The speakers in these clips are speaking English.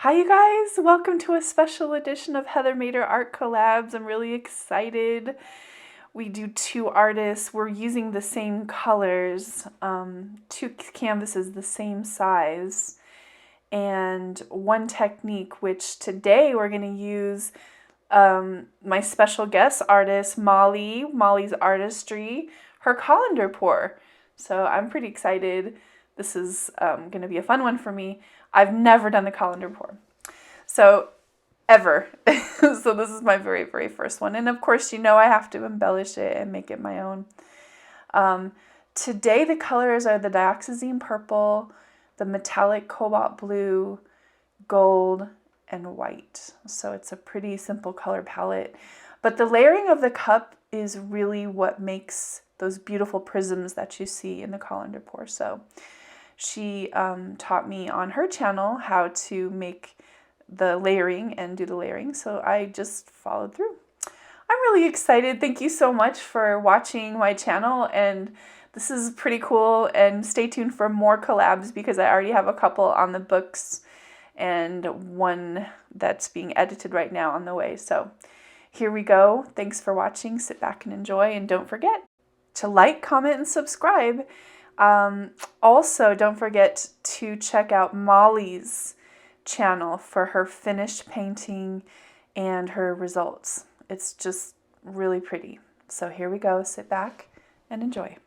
Hi you guys, welcome to a special edition of Heather Mader Art Collabs. I'm really excited. We do two artists. We're using the same colors, two canvases the same size, and one technique, which today we're going to use my special guest artist, Molly's Artistry, her Colander pour. So I'm pretty excited. This is going to be a fun one for me. I've never done the Colander pour. So, ever. So this is my very, very first one. And of course, you know I have to embellish it and make it my own. Today the colors are the dioxazine purple, the metallic cobalt blue, gold, and white. So it's a pretty simple color palette. But the layering of the cup is really what makes those beautiful prisms that you see in the Colander pour. So she taught me on her channel how to make the layering and do the layering, so I just followed through. I'm really excited. Thank you so much for watching my channel, and this is pretty cool, and stay tuned for more collabs because I already have a couple on the books and one that's being edited right now on the way. So here we go. Thanks for watching. Sit back and enjoy, and don't forget to like, comment, and subscribe. Also, don't forget to check out Molly's channel for her finished painting and her results. It's just really pretty. So here we go. Sit back and enjoy.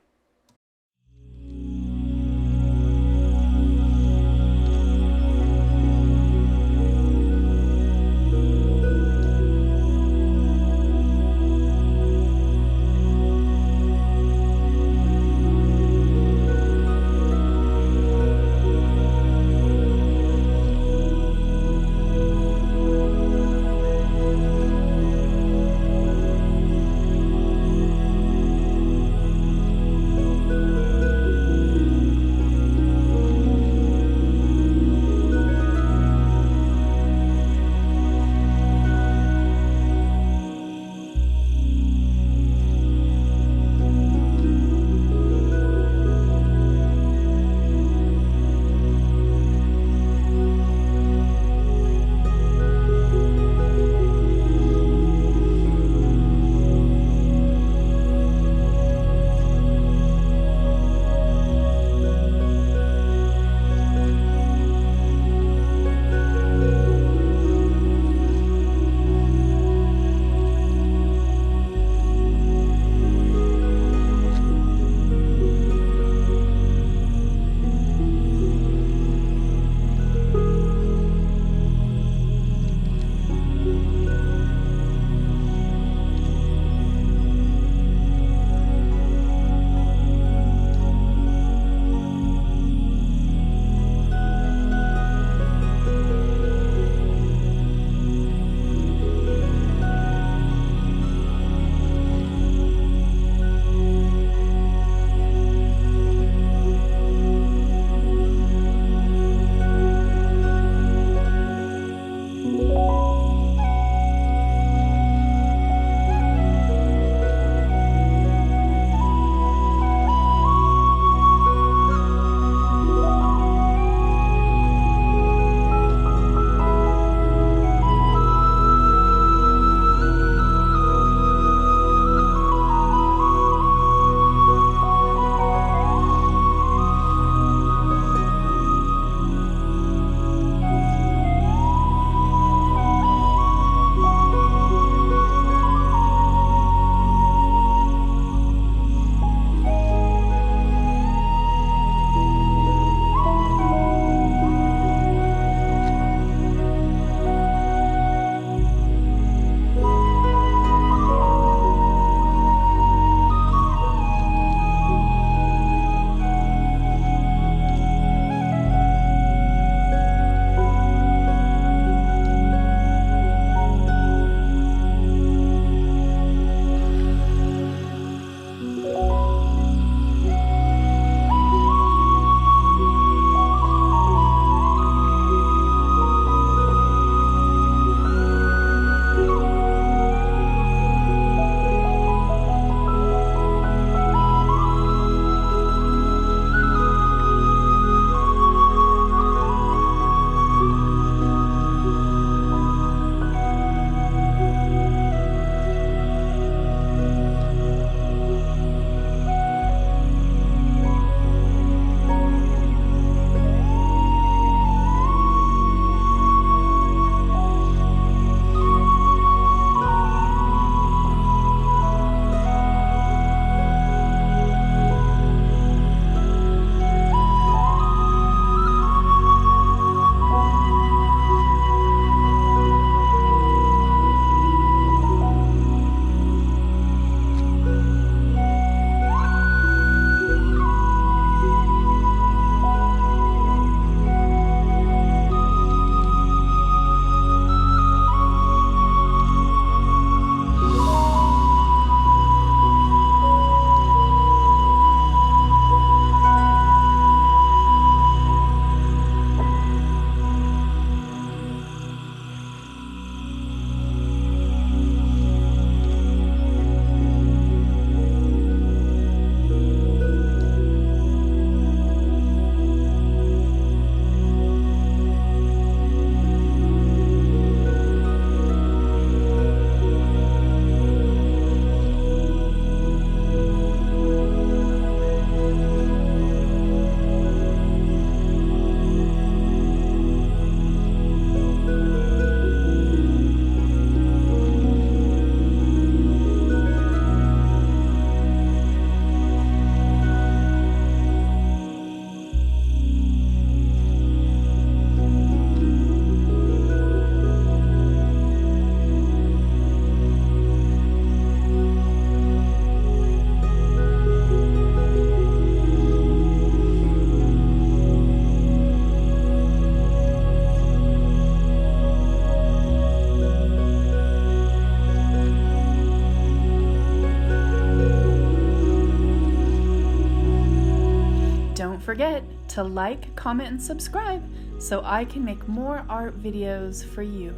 forget to like, comment, and subscribe so I can make more art videos for you.